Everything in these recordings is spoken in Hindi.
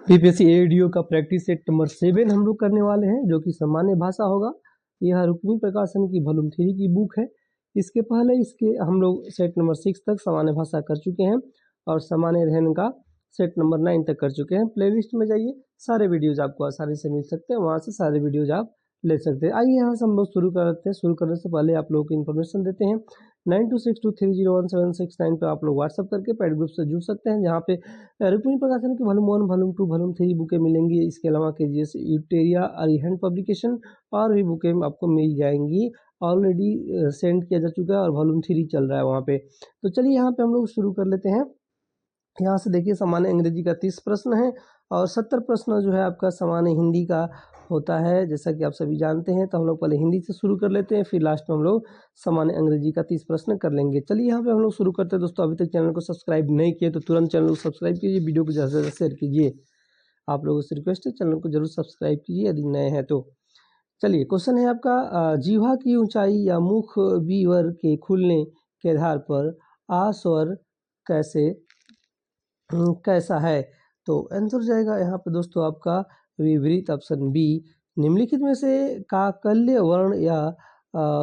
बीपीएससी एडीओ का प्रैक्टिस सेट नंबर 7 हम लोग करने वाले हैं, जो कि सामान्य भाषा होगा। यह रुक्मी प्रकाशन की वॉल्यूम 3 की बुक है। इसके पहले इसके हम लोग सेट नंबर 6 तक सामान्य भाषा कर चुके हैं और सामान्य अध्ययन का सेट नंबर 9 तक कर चुके हैं। प्लेलिस्ट में जाइए, सारे वीडियोज आपको आसानी से मिल सकते हैं, वहाँ से सारे वीडियोज आप ले सकते हैं। आइए यहाँ से हम लोग शुरू करते हैं। शुरू करने से पहले आप लोगों को इन्फॉर्मेशन देते हैं। 9262301769 पे आप लोग व्हाट्सअप करके पेड ग्रुप से जुड़ सकते हैं, जहाँ पे रुक्मिणी प्रकाशन की वॉल्यूम 1, वॉल्यूम 2, वॉल्यूम 3 बुकें मिलेंगी। इसके अलावा केजीएस यूटेरिया अरिहंत पब्लिकेशन और भी बुकें आपको मिल जाएंगी। ऑलरेडी सेंड किया जा चुका है और वॉल्यूम 3 चल रहा है वहाँ पे। तो चलिए यहाँ पे हम लोग शुरू कर लेते हैं। यहाँ से देखिए, सामान्य अंग्रेजी का 30 प्रश्न है और 70 प्रश्न जो है आपका सामान्य हिंदी का होता है, जैसा कि आप सभी जानते हैं। तो हम लोग पहले हिंदी से शुरू कर लेते हैं, फिर लास्ट में हम लोग सामान्य अंग्रेजी का 30 प्रश्न कर लेंगे। चलिए यहाँ पे हम लोग शुरू करते हैं। दोस्तों, अभी तक चैनल को सब्सक्राइब नहीं किए तो तुरंत चैनल को सब्सक्राइब कीजिए, वीडियो को ज़्यादा से ज़्यादा शेयर कीजिए। आप लोगों से रिक्वेस्ट है, चैनल को जरूर सब्सक्राइब कीजिए यदि नए हैं तो। चलिए, क्वेश्चन है आपका, जीवा की ऊंचाई या मुख बीवर के खुलने के आधार पर आ स्वर कैसा है। तो आंसर जाएगा यहाँ पे दोस्तों आपका विपरीत, ऑप्शन बी। निम्नलिखित में से काकल्य वर्ण या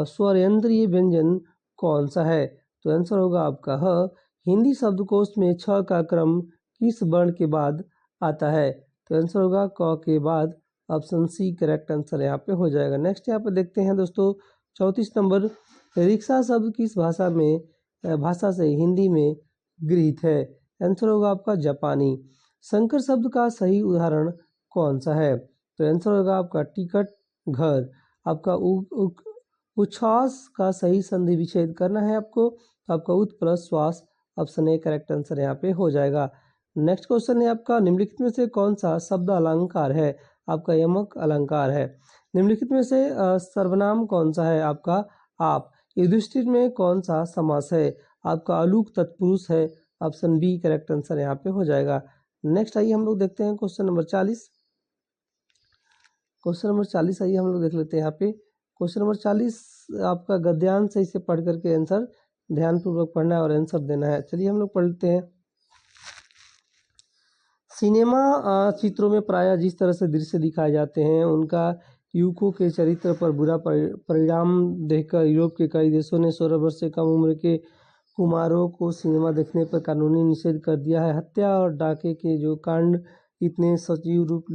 स्वरयंत्रीय व्यंजन कौन सा है। तो आंसर होगा आपका ह। हिंदी शब्दकोश में छ का क्रम किस वर्ण के बाद आता है। तो आंसर होगा क के बाद, ऑप्शन सी करेक्ट आंसर यहाँ पे हो जाएगा। नेक्स्ट यहाँ पे देखते हैं दोस्तों, 34 नंबर। रिक्शा शब्द किस भाषा से हिंदी में गृहीत है। आंसर होगा आपका जापानी। संकर शब्द का सही उदाहरण कौन सा है। तो आंसर होगा आपका टिकट घर। आपका उच्छ्वास का सही संधि विच्छेद करना है आपको, तो आपका उत प्लस श्वास, ऑप्शन ए करेक्ट आंसर यहाँ पे हो जाएगा। नेक्स्ट क्वेश्चन है आपका, निम्नलिखित में से कौन सा शब्द अलंकार है। आपका यमक अलंकार है। निम्नलिखित में से सर्वनाम कौन सा है। आपका आप। युधिष्ठिर में कौन सा समास है। आपका अलूक तत्पुरुष है, ऑप्शन बी करेक्ट आंसर यहाँ पे हो जाएगा। नेक्स्ट आइए हम लोग देखते हैं क्वेश्चन नंबर 40। क्वेश्चन नंबर 40 आइए हम लोग देख लेते हैं यहाँ पे। क्वेश्चन नंबर 40 आपका गद्यांश से इसे पढ़ करके आंसर ध्यानपूर्वक पढ़ना है और आंसर देना है। चलिए हम लोग पढ़ते हैं। सिनेमा चित्रों में प्रायः जिस तरह से दृश्य दिखाए जाते हैं, उनका युवकों के चरित्र पर बुरा परिणाम देखकर यूरोप के कई देशों ने 16 वर्ष से कम उम्र के कुमारों को सिनेमा देखने पर कानूनी निषेध कर दिया है। हत्या और डाके के जो कांड इतने सजीव रूप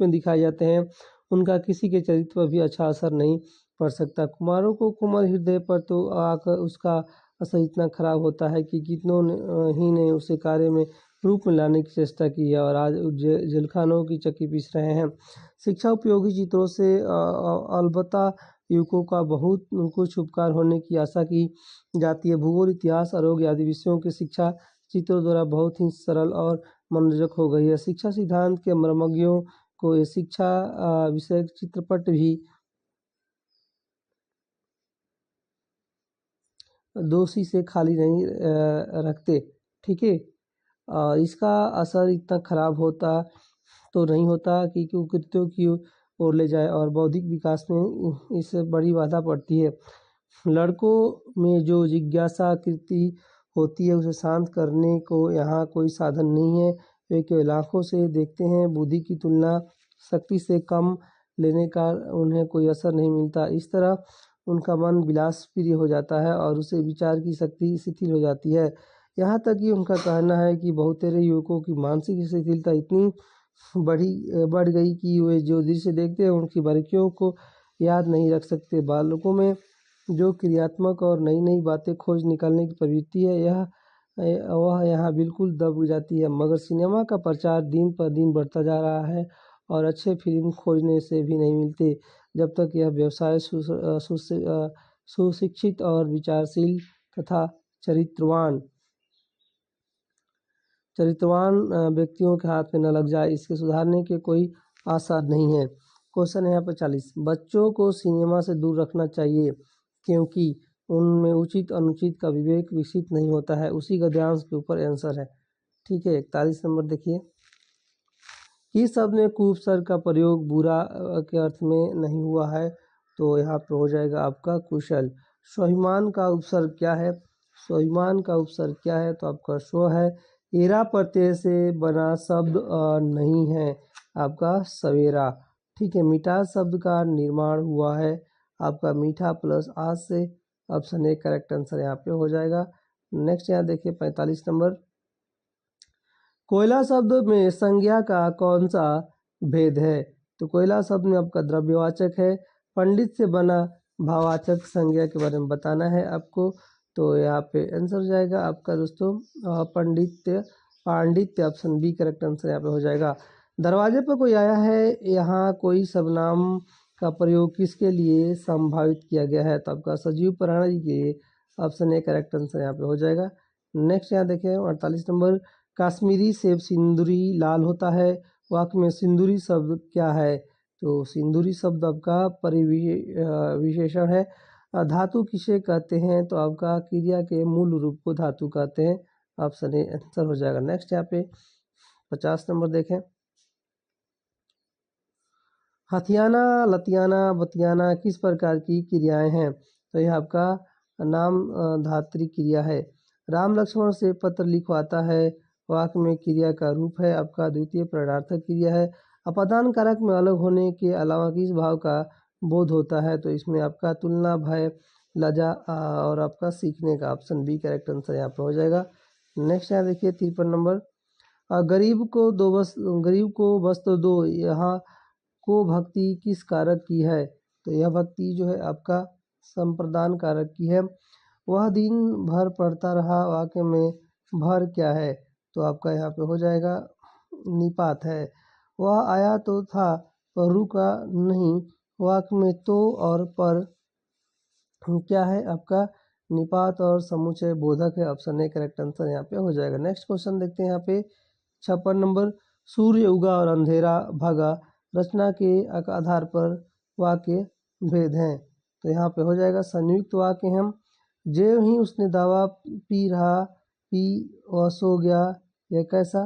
में दिखाए जाते हैं, उनका किसी के चरित्र पर भी अच्छा असर नहीं पड़ सकता। कुमारों को कुमार हृदय पर तो आकर उसका असर इतना खराब होता है कि कितनों ही ने उसे कार्य में रूप में लाने की चेष्टा की है और आज जेलखानों की चक्की पीस रहे हैं। शिक्षा उपयोगी चित्रों से अलबत्ता युवकों का बहुत कुछ उपकार होने की आशा की जाती है। भूगोल, इतिहास, आरोग्य आदि विषयों की शिक्षा चित्रों द्वारा बहुत ही सरल और मनोरंजक हो गई है। शिक्षा सिद्धांत के मर्मज्ञों को ये शिक्षा विषय चित्रपट भी दोषी से खाली नहीं रखते। ठीक है, इसका असर इतना खराब होता तो नहीं होता कि कुकृत्यों की ओर ले जाए और बौद्धिक विकास में इससे बड़ी बाधा पड़ती है। लड़कों में जो जिज्ञासा कृति होती है, उसे शांत करने को यहाँ कोई साधन नहीं है। वे केवल आँखों से देखते हैं। बुद्धि की तुलना शक्ति से कम लेने का उन्हें कोई असर नहीं मिलता। इस तरह उनका मन विलास प्रिय हो जाता है और उसे विचार की शक्ति शिथिल हो जाती है। यहाँ तक कि उनका कहना है कि बहुतेरे युवकों की मानसिक शिथिलता इतनी बढ़ गई कि वे जो दृश्य देखते हैं उनकी बारीकियों को याद नहीं रख सकते। बालकों में जो क्रियात्मक और नई नई बातें खोज निकालने की प्रवृत्ति है, वह यहाँ बिल्कुल दब जाती है। मगर सिनेमा का प्रचार दिन पर दिन बढ़ता जा रहा है और अच्छे फिल्म खोजने से भी नहीं मिलते, जब तक यह व्यवसाय सुशिक्षित और विचारशील तथा चरित्रवान व्यक्तियों के हाथ में न लग जाए, इसके सुधारने के कोई आसार नहीं है। क्वेश्चन है यहाँ पर 40। बच्चों को सिनेमा से दूर रखना चाहिए क्योंकि उनमें उचित अनुचित का विवेक विकसित नहीं होता है। उसी गद्यांश के ऊपर आंसर है। ठीक है, 41 नंबर देखिए। किस शब्द में कुपसर्ग का प्रयोग बुरा के अर्थ में नहीं हुआ है। तो यहाँ पे हो जाएगा आपका कुशल। स्वाभिमान का उपसर्ग क्या है। स्वाभिमान का उपसर्ग क्या है, तो आपका स्व है। एरा प्रत्यय से बना शब्द नहीं है आपका सवेरा। ठीक है, मिठास शब्द का निर्माण हुआ है आपका मीठा प्लस आज से। ऑप्शन ए करेक्ट आंसर यहाँ पे हो जाएगा। नेक्स्ट यहाँ देखिए 45 नंबर। कोयला शब्द में संज्ञा का कौन सा भेद है? तो कोयला शब्द में आपका द्रव्यवाचक है, पंडित से बना भाववाचक संज्ञा के बारे में बताना है आपको। तो यहाँ पे आंसर जाएगा आपका दोस्तों पंडित्य पांडित्य। ऑप्शन बी करेक्ट आंसर यहाँ पे हो जाएगा। दरवाजे पर कोई आया है, यहाँ कोई सर्वनाम का प्रयोग किसके लिए संभावित किया गया है? तो आपका सजीव प्राणी के लिए। ऑप्शन ए करेक्ट आंसर यहाँ पे हो जाएगा। नेक्स्ट यहाँ देखें 48 नंबर। कश्मीरी सेब सिंदूरी लाल होता है, वाक्य में सिंदूरी शब्द क्या है? तो सिंदूरी शब्द आपका विशेषण है। धातु किसे कहते हैं? तो आपका क्रिया के मूल रूप को धातु कहते हैं। ऑप्शन ए आंसर हो जाएगा। नेक्स्ट यहाँ पे 50 नंबर देखें। हथियाना लतियाना बतियाना किस प्रकार की क्रियाएं हैं? तो यह आपका नाम धात्री क्रिया है। राम लक्ष्मण से पत्र लिखवाता है, वाक्य में क्रिया का रूप है आपका द्वितीय प्रणार्थक क्रिया है। अपादान कारक में अलग होने के अलावा किस भाव का बोध होता है? तो इसमें आपका तुलना, भय, लजा और आपका सीखने का। ऑप्शन बी करेक्ट आंसर यहाँ पर हो जाएगा। नेक्स्ट यहाँ देखिए 53 नंबर। गरीब को वस्त्र दो, यहाँ को भक्ति किस कारक की है? तो यह भक्ति जो है आपका संप्रदान कारक की है। वह दिन भर पढ़ता रहा, वाक्य में भर क्या है? तो आपका यहाँ पे हो जाएगा निपात है। वह आया तो था पर रुका नहीं, वाक्य में तो और पर क्या है? आपका निपात और समुचय बोधक है। ऑप्शन ए करेक्ट आंसर यहाँ पे हो जाएगा। नेक्स्ट क्वेश्चन देखते हैं यहाँ पे 56 नंबर। सूर्य उगा और अंधेरा भागा रचना के आधार पर वाक्य भेद हैं। तो यहाँ पे हो जाएगा संयुक्त वाक्य हम। ज्यों ही उसने दावा पी रहा, पी और सो गया, यह कैसा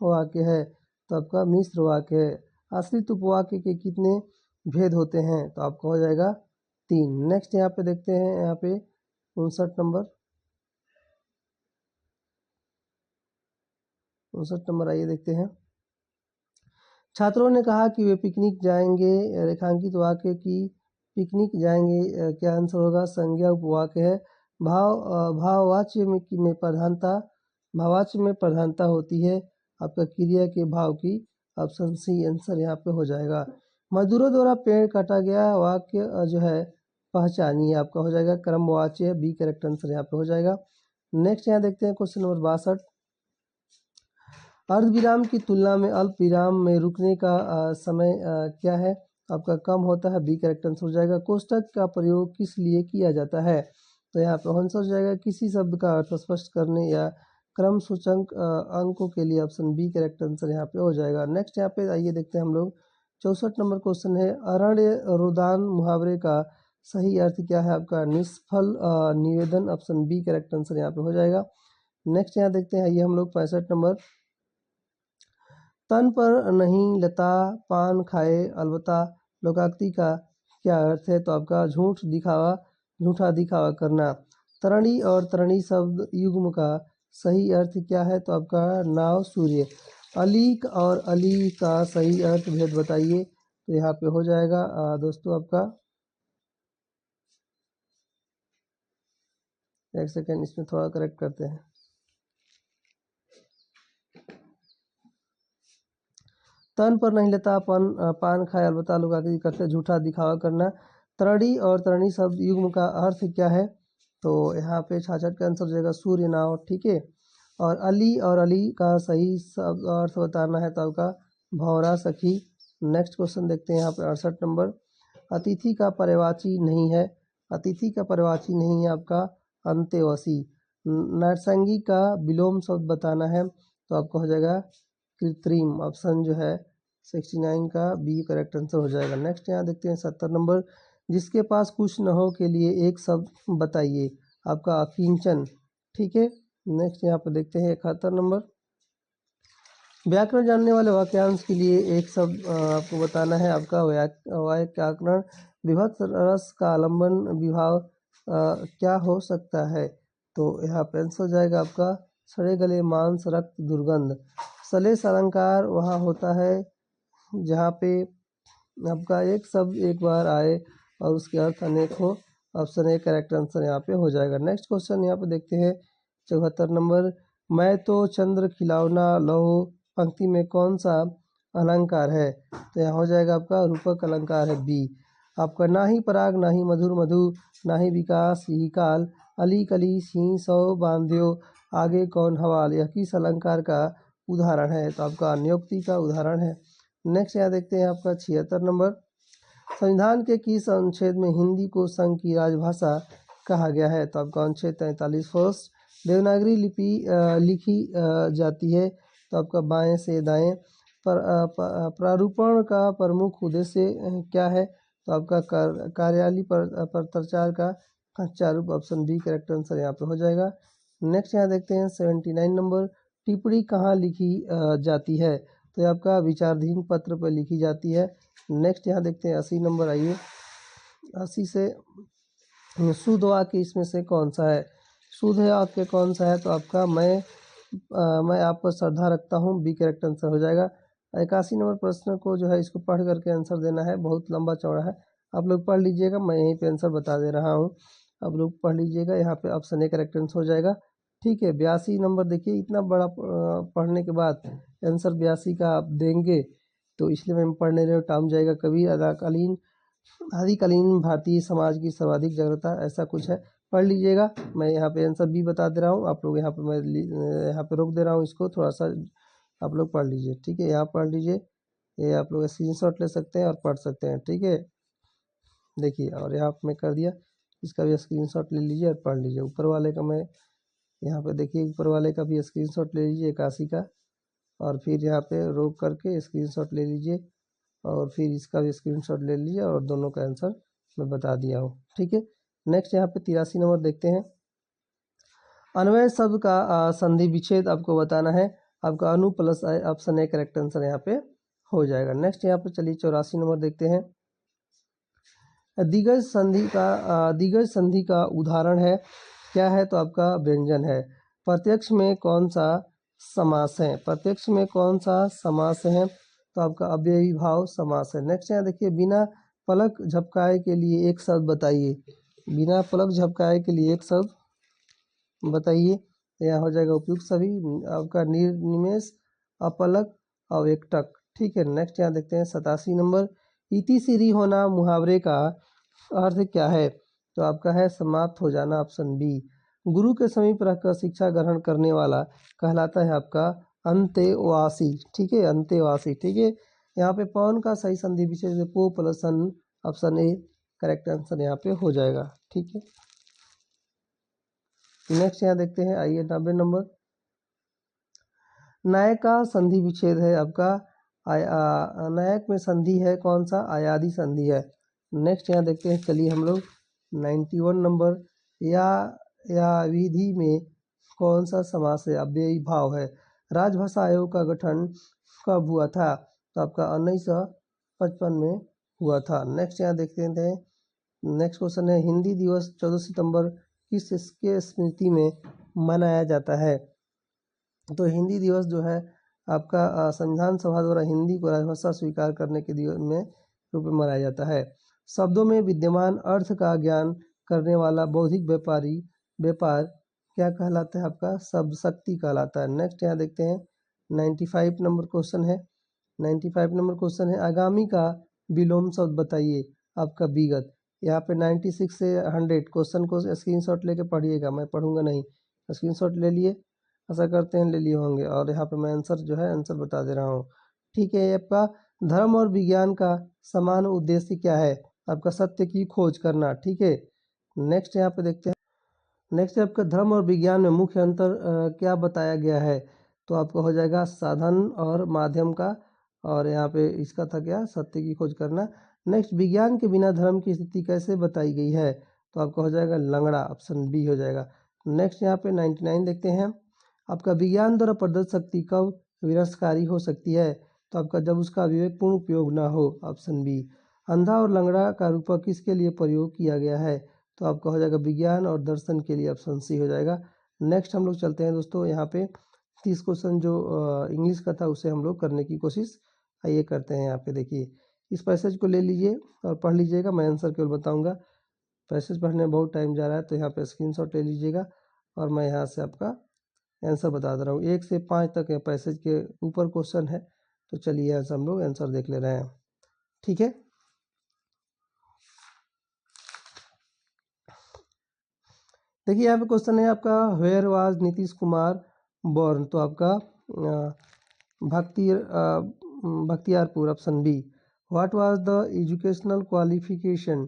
वाक्य है? तो आपका मिश्र वाक्य है। आश्रित उपवाक्य के कितने भेद होते हैं? तो आपका हो जाएगा 3। नेक्स्ट यहाँ पे देखते हैं यहाँ पे 59 नंबर। 59 नंबर आइए देखते हैं। छात्रों ने कहा कि वे पिकनिक जाएंगे, रेखांकित वाक्य की पिकनिक जाएंगे क्या आंसर होगा? संज्ञा उपवाक्य है। भाववाच्य में प्रधानता, भाववाच्य में प्रधानता होती है आपका क्रिया के भाव की। ऑप्शन सी आंसर यहाँ पे हो जाएगा। मजदूरों द्वारा पेड़ काटा गया, वाक्य जो है पहचानिए, आपका हो जाएगा क्रमवाच्य है। बी करेक्ट आंसर यहाँ पे हो जाएगा। नेक्स्ट यहाँ देखते हैं क्वेश्चन नंबर 62। अर्धविराम की तुलना में अल्प विराम में रुकने का समय क्या है? आपका कम होता है। बी करेक्ट आंसर हो जाएगा। कोष्टक का प्रयोग किस लिए किया जाता है? तो यहाँ पे आंसर हो जाएगा किसी शब्द का अर्थ स्पष्ट करने या क्रम सूचक अंकों के लिए। ऑप्शन बी करेक्ट आंसर यहाँ पे हो जाएगा। नेक्स्ट यहाँ पे आइए देखते हैं हम लोग 64 नंबर क्वेश्चन है। अरण्य रुदान मुहावरे का सही अर्थ क्या है? आपका निष्फल निवेदन। ऑप्शन बी करेक्ट आंसर यहाँ पे हो जाएगा। नेक्स्ट यहाँ देखते हैं आइए हम लोग 65 नंबर। तन पर नहीं लता पान खाए अलबत्ता लोकाक्ति का क्या अर्थ है? तो आपका झूठा दिखावा करना। तरणी और तरणी शब्द युग्म का सही अर्थ क्या है? तो आपका नाव सूर्य। अली और अली का सही अर्थ भेद बताइए। तो यहाँ पे हो जाएगा दोस्तों आपका, एक सेकेंड इसमें थोड़ा करेक्ट करते हैं। तन पर नहीं लेता पान खाए अलबत्ता लोकाक्ति करते झूठा दिखावा करना। तरणी और तरणी शब्द युग्म का अर्थ क्या है? तो यहाँ पे 66 का आंसर हो जाएगा सूर्य नाव। ठीक है, और अली और अली का सही अर्थ बताना है तो आपका भौरा सखी। नेक्स्ट क्वेश्चन देखते हैं यहाँ पे 68 नंबर। अतिथि का पर्यायवाची नहीं है, अतिथि का पर्यायवाची नहीं है आपका अंत्यवशी। नरसंगी का विलोम शब्द बताना है तो आपका हो जाएगा कृत्रिम। ऑप्शन जो है 69 का बी करेक्ट आंसर हो जाएगा। नेक्स्ट यहाँ देखते हैं 70 नंबर। जिसके पास कुछ न हो के लिए एक शब्द बताइए। आपका अकिंचन। ठीक है, नेक्स्ट यहाँ पर देखते हैं 71 नंबर। व्याकरण जानने वाले वाक्यांश के लिए एक शब्द आपको बताना है। आपका व्याकरण विभक्त रस का आलंबन विभाव क्या हो सकता है? तो यहाँ पे आंसर हो जाएगा आपका सड़े गले मांस रक्त दुर्गंध। सलेस अलंकार वहाँ होता है जहाँ पे आपका एक शब्द एक बार आए और उसके अर्थ अनेक हो। ऑप्शन ए करेक्ट आंसर यहाँ पे हो जाएगा। नेक्स्ट क्वेश्चन यहाँ पे देखते हैं 74 नंबर। मैं तो चंद्र खिलौना लहो पंक्ति में कौन सा अलंकार है? तो यहाँ हो जाएगा आपका रूपक अलंकार है बी। आपका ना ही पराग ना ही मधुर मधु ना ही विकास यही काल अली कली सी सौ बांध्यो आगे कौन हवाल, यह किस अलंकार का उदाहरण है? तो आपका नियुक्ति का उदाहरण है। नेक्स्ट यहाँ देखते हैं आपका 76 नंबर। संविधान के किस अनुच्छेद में हिंदी को संघ की राजभाषा कहा गया है? तो आपका अनुच्छेद 43 फर्स्ट। देवनागरी लिपि लिखी जाती है तो आपका बाएं से दाएं। प्रारूपण का प्रमुख उद्देश्य क्या है? तो आपका कार्यालय पत्राचार का कच्चा रूप। ऑप्शन बी करेक्ट आंसर यहाँ पे हो जाएगा। नेक्स्ट यहाँ देखते हैं 79 नंबर। टिप्पणी कहाँ लिखी जाती है? तो ये आपका विचाराधीन पत्र पर लिखी जाती है। नेक्स्ट यहाँ देखते हैं 80 नंबर। आइए 80 से शुद्ध वाक्य इसमें से कौन सा है? शुद्ध वाक्य कौन सा है? तो आपका मैं आप पर श्रद्धा रखता हूँ, बी करेक्ट आंसर हो जाएगा। 81 नंबर प्रश्न को जो है इसको पढ़ करके आंसर देना है, बहुत लंबा चौड़ा है, आप लोग पढ़ लीजिएगा, मैं यहीं पे आंसर बता दे रहा हूँ, आप लोग पढ़ लीजिएगा। यहाँ पे ऑप्शन ए करेक्ट आंसर हो जाएगा। ठीक है 82 नंबर देखिए, इतना बड़ा पढ़ने के बाद आंसर 82 का आप देंगे तो इसलिए मैं पढ़ने रहे टाइम जाएगा। कभी आदिकालीन भारतीय समाज की सर्वाधिक जागरूकता, ऐसा कुछ है, पढ़ लीजिएगा। मैं यहाँ पे आंसर बी बता दे रहा हूँ, आप लोग यहाँ पे मैं यहाँ पे रोक दे रहा हूँ, इसको थोड़ा सा आप लोग पढ़ लीजिए। ठीक है यहाँ पढ़ लीजिए, ये आप लोग स्क्रीनशॉट ले सकते हैं और पढ़ सकते हैं। ठीक है देखिए, और यहाँ पे मैं कर दिया, इसका भी स्क्रीनशॉट ले लीजिए और पढ़ लीजिए। ऊपर वाले का मैं यहाँ पे देखिए, ऊपर वाले का भी स्क्रीनशॉट ले लीजिए 81 का, और फिर यहाँ पे रोक करके स्क्रीनशॉट ले लीजिए और फिर इसका भी स्क्रीनशॉट ले लीजिए, और दोनों का आंसर मैं बता दिया हूँ। ठीक है नेक्स्ट यहाँ पे 83 नंबर देखते हैं। अन्वय शब्द का संधि विच्छेद आपको बताना है। आपका अनु plus option A correct answer यहाँ पे हो जाएगा। नेक्स्ट यहाँ पे चलिए 84 नंबर देखते हैं। दिग्गज संधि का उदाहरण है क्या है? तो आपका व्यंजन है। प्रत्यक्ष में कौन सा समास है? प्रत्यक्ष में कौन सा समास है? तो आपका अव्ययी भाव समास है। नेक्स्ट यहाँ देखिए, बिना पलक झपकाए के लिए एक शब्द बताइए। बिना पलक झपकाए के लिए एक शब्द बताइए। यहाँ हो जाएगा उपयुक्त सभी, आपका निर्निमेष, अपलक और एकटक। ठीक है नेक्स्ट यहाँ देखते हैं 87 नंबर। इति सीरी होना मुहावरे का अर्थ क्या है? तो आपका है समाप्त हो जाना, ऑप्शन बी। गुरु के समीप रहकर शिक्षा ग्रहण करने वाला कहलाता है आपका अंतेवासी। ठीक है अंतेवासी। ठीक है यहाँ पे पौन का सही संधि विशेष पो प्लस सन, ऑप्शन ए करेक्ट आंसर यहाँ पे हो जाएगा। ठीक है नेक्स्ट यहाँ देखते हैं, आइए 90 नंबर। नायक का संधि विच्छेद है आपका नायक में संधि है कौन सा? आयादी संधि है। नेक्स्ट यहाँ देखते हैं, चलिए हम लोग 91 नंबर। या विधि में कौन सा समास है? अव्ययी भाव है। राजभाषा आयोग का गठन कब हुआ था? तो आपका 1955 में हुआ था। नेक्स्ट यहाँ देखते हैं, नेक्स्ट क्वेश्चन है, हिंदी दिवस 14 सितंबर किसके स्मृति में मनाया जाता है? तो हिंदी दिवस जो है आपका संविधान सभा द्वारा हिंदी को राजभाषा स्वीकार करने के दिवस में रूप में मनाया जाता है। शब्दों में विद्यमान अर्थ का ज्ञान करने वाला बौद्धिक व्यापार क्या कहलाता है? आपका शब्द शक्ति कहलाता है। नेक्स्ट यहाँ देखते हैं 95 नंबर क्वेश्चन है। 95 नंबर क्वेश्चन है, आगामी का विलोम शब्द बताइए। आपका विगत। यहाँ पे 96 से 100 क्वेश्चन को स्क्रीनशॉट लेके पढ़िएगा, मैं पढ़ूंगा नहीं, स्क्रीनशॉट ले लिए, ऐसा करते हैं ले लिए होंगे, और यहाँ पे मैं आंसर जो है आंसर बता दे रहा हूँ। ठीक है आपका धर्म और विज्ञान का समान उद्देश्य क्या है? आपका सत्य की खोज करना। ठीक है नेक्स्ट यहाँ पे देखते हैं, नेक्स्ट आपका धर्म और विज्ञान में मुख्य अंतर क्या बताया गया है? तो आपका हो जाएगा साधन और माध्यम का, और यहाँ पे इसका था क्या? सत्य की खोज करना। नेक्स्ट, विज्ञान के बिना धर्म की स्थिति कैसे बताई गई है? तो आपका हो जाएगा लंगड़ा, ऑप्शन बी हो जाएगा। नेक्स्ट यहाँ पे 99 देखते हैं, आपका विज्ञान द्वारा प्रदत्त शक्ति कब विनाशकारी हो सकती है? तो आपका जब उसका विवेकपूर्ण उपयोग ना हो, ऑप्शन बी। अंधा और लंगड़ा का रूपक किसके लिए प्रयोग किया गया है? तो आपका हो जाएगा विज्ञान और दर्शन के लिए, ऑप्शन सी हो जाएगा। नेक्स्ट हम लोग चलते हैं दोस्तों यहाँ पे 30 क्वेश्चन जो इंग्लिश का था उसे हम लोग करने की कोशिश आइए करते हैं। यहाँ पे देखिए इस पैसेज को ले लीजिए और पढ़ लीजिएगा, मैं आंसर केवल बताऊंगा। पैसेज पढ़ने में बहुत टाइम जा रहा है तो यहाँ पे स्क्रीनशॉट ले लीजिएगा और मैं यहाँ से आपका आंसर बता दे रहा हूँ। 1 से 5 तक पैसेज के ऊपर क्वेश्चन है, तो चलिए यहाँ से हम लोग आंसर देख ले रहे हैं। ठीक है, देखिए यहाँ पे क्वेश्चन है आपका, where was Nitish Kumar born, तो आपका Bakhtiyarpur option B. What was the educational qualification,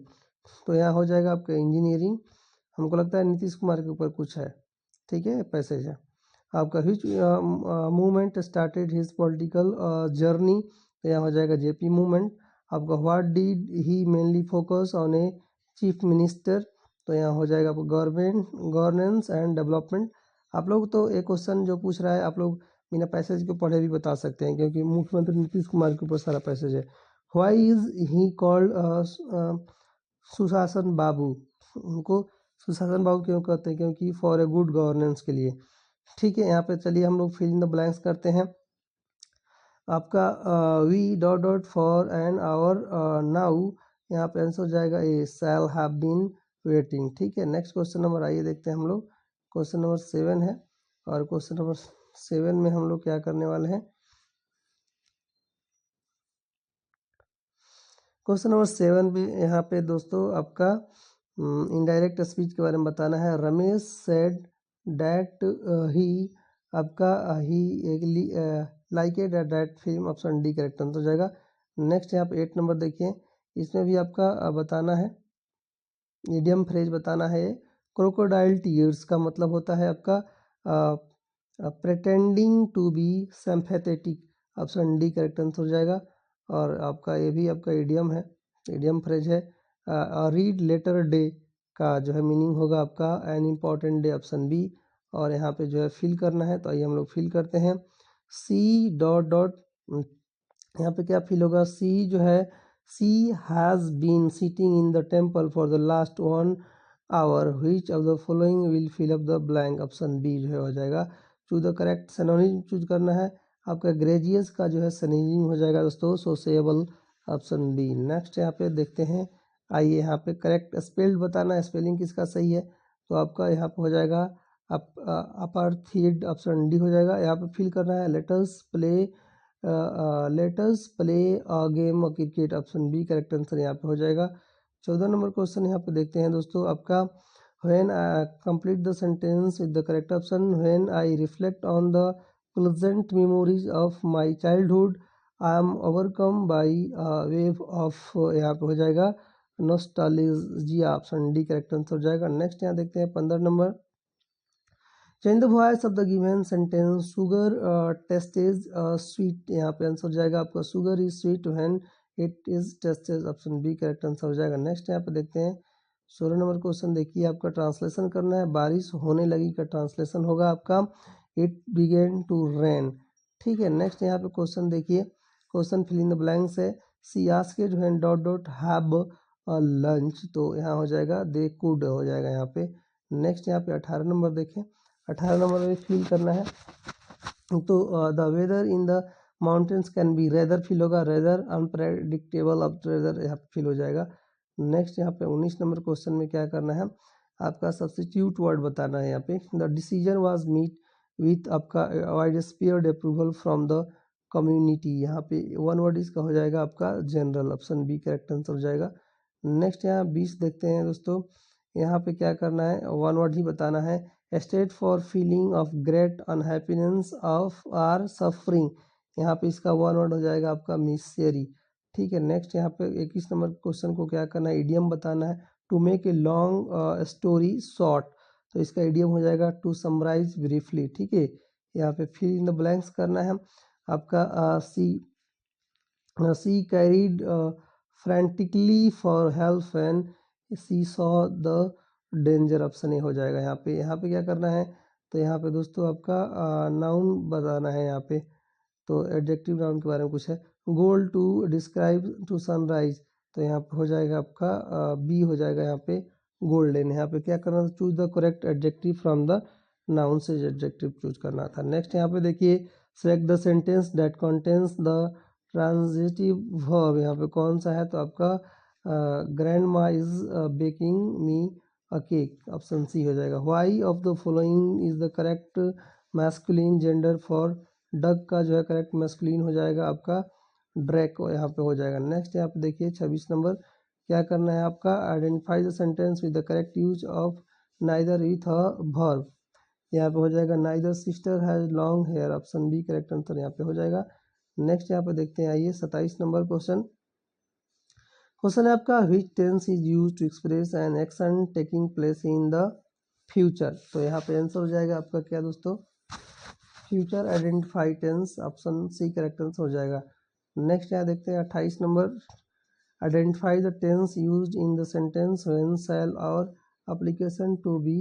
तो यहाँ हो जाएगा आपका इंजीनियरिंग। हमको लगता है नीतीश कुमार के ऊपर कुछ है, ठीक है, पैसेज है आपका। विच movement started his political journey, तो यहाँ हो जाएगा जेपी मूवमेंट आपका। What did he mainly focus on a chief minister, तो यहाँ हो जाएगा आपको गवर्नेंस एंड डेवलपमेंट। आप लोग तो एक क्वेश्चन जो पूछ रहा है आप लोग बिना पैसेज के पढ़े भी बता सकते हैं, क्योंकि मुख्यमंत्री नीतीश कुमार के ऊपर सारा पैसेज है। व्हाई इज ही कॉल्ड सुशासन बाबू, उनको सुशासन बाबू क्यों कहते हैं, क्योंकि फॉर ए गुड गवर्नेंस के लिए। ठीक है, यहाँ पे चलिए हम लोग फिल इन द ब्लैंक्स करते हैं। आपका V dot dot for an hour now, यहाँ पे आंसर हो जाएगा ए शैल हैव बीन वेटिंग। ठीक है, नेक्स्ट क्वेश्चन नंबर आइए देखते हैं हम लोग। क्वेश्चन नंबर 7 है और क्वेश्चन नंबर 7 में हम लोग क्या करने वाले हैं। क्वेश्चन नंबर 7 पे यहाँ पे दोस्तों आपका इनडायरेक्ट स्पीच के बारे में बताना है। रमेश सेड डैट ही, आपका he like that film, option D correct answer हो जाएगा। नेक्स्ट यहाँ पे 8 नंबर देखिए, इसमें भी आपका बताना है, इडियम फ्रेज बताना है। क्रोकोडाइल टीयर्स का मतलब होता है आपका pretending to be sympathetic, option D correct answer हो जाएगा। और आपका ये भी आपका इडियम है, इडियम फ्रेज है। रीड लेटर डे का जो है मीनिंग होगा आपका an important day, option B. और यहाँ पे जो है फिल करना है, तो आइए हम लोग फिल करते हैं। सी डॉट डॉट, यहाँ पे क्या फिल होगा, सी जो है, she has been sitting in the temple for the last 1 hour, which of the following will fill up the blank, option B जो है हो जाएगा। Choose the correct synonym choose करना है आपका। ग्रेजियस का जो है सिनोनिम हो जाएगा दोस्तों सोशेबल, ऑप्शन बी। नेक्स्ट यहाँ पे देखते हैं, आइए यहाँ पे करेक्ट स्पेल्ड बताना है, स्पेलिंग किसका सही है, तो आपका यहाँ पे हो जाएगा अपार्थीड, ऑप्शन डी हो जाएगा। यहाँ पे फिल करना है let's play a game of cricket, option B correct answer यहाँ पे हो जाएगा। 14 नंबर क्वेश्चन यहाँ पे देखते हैं दोस्तों आपका, when complete the sentence with the correct option. When I reflect on the pleasant memories of my childhood, I am overcome by wave of, यहाँ पे हो जाएगा nostalgia, option D correct answer हो जाएगा। नेक्स्ट यहाँ देखते हैं 15 number, change the voice of the given sentence. Sugar tastes sweet, यहाँ पे आंसर हो जाएगा आपका sugar is sweet when it is tasted, option B correct answer हो जाएगा। नेक्स्ट यहाँ पे देखते हैं 16 नंबर क्वेश्चन, देखिए आपका ट्रांसलेशन करना है। बारिश होने लगी का ट्रांसलेशन होगा आपका इट बिगेन टू रेन। ठीक है, नेक्स्ट यहाँ पे क्वेश्चन देखिए, question fill in the blanks है। She asked when dot dot have lunch, तो यहाँ हो जाएगा दे कुड हो जाएगा यहाँ पे। नेक्स्ट यहाँ पे 18 नंबर देखें, 18 नंबर में फिल करना है, तो the weather in the mountains can be, rather fill होगा, रेदर अनप्रेडिक्टेबल, अब रेदर यहाँ पे फिल हो जाएगा। नेक्स्ट यहाँ पे 19 नंबर क्वेश्चन में क्या करना है, आपका सब्स्टिट्यूट वर्ड बताना है। यहाँ पे the decision was meet with आपका widespread approval from the community, यहाँ पे 1 वर्ड इसका हो जाएगा आपका general, option B correct answer हो जाएगा। नेक्स्ट यहाँ 20 देखते हैं दोस्तों, यहाँ पे क्या करना है, 1 वर्ड ही बताना है। State for feeling of great unhappiness of or suffering, यहाँ पे इसका 1 वर्ड हो जाएगा आपका मिसेरी। ठीक है, नेक्स्ट यहाँ पे 21 नंबर क्वेश्चन को क्या करना है, इडियम बताना है। To make a long story short, तो इसका इडियम हो जाएगा टू समराइज ब्रीफली। ठीक है, यहाँ पे फिल इन द ब्लैंक्स करना है आपका। She cried frantically for help and she saw the danger, option A हो जाएगा। यहाँ पे क्या करना है, तो यहाँ पे दोस्तों आपका नाउन बताना है यहाँ पे, तो एडजेक्टिव नाउन के बारे में कुछ है। Goal to describe to sunrise, तो यहाँ पे हो जाएगा आपका बी हो जाएगा यहाँ पे गोल्डन। यहाँ पे क्या करना है, choose the correct adjective from the noun से एडजेक्टिव चूज करना था। नेक्स्ट यहाँ पे देखिए, select the sentence that contains the transitive verb. यहाँ पे कौन सा है, तो आपका grandma is baking me a cake, option C हो जाएगा। Which of the following is the correct masculine gender for duck का जो है करेक्ट मैस्कुलिन हो जाएगा आपका ड्रैको, यहाँ पे हो जाएगा। नेक्स्ट यहाँ पे देखिए 26 नंबर, क्या करना है आपका, identify the sentence with the correct use of neither with a verb. यहाँ पे हो जाएगा neither sister has long hair, option B correct answer यहाँ पे हो जाएगा। नेक्स्ट यहाँ पे देखते हैं, आइए 27 नंबर क्वेश्चन। क्वेश्चन है आपका, which tense is use to express an action taking place in the future. तो यहाँ पे आंसर हो जाएगा आपका क्या दोस्तों, future identify tense, option C correct answer हो जाएगा। नेक्स्ट यहाँ देखते हैं 28 number, identify the tense used in the sentence when shall और एप्लीकेशन टू बी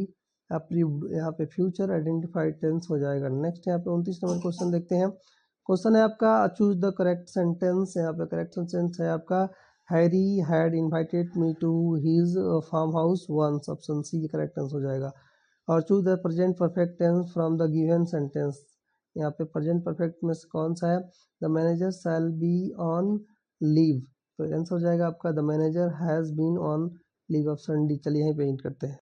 अप्रूव्ड। यहाँ पे फ्यूचर आइडेंटिफाइड टेंस हो जाएगा। नेक्स्ट यहाँ पे 29 नंबर क्वेश्चन देखते हैं। क्वेश्चन है आपका, चूज द करेक्ट सेंटेंस। यहाँ पे करेक्ट सेंटेंस है आपका, Harry had invited me to his farm house once, option C correct answer हो जाएगा। और choose the present perfect tense from the given sentence. यहाँ पे प्रेजेंट परफेक्ट में से कौन सा है, the manager shall be on leave, तो आंसर हो जाएगा आपका the manager has been on leave, option D. चलिए यहीं पे एंड करते हैं।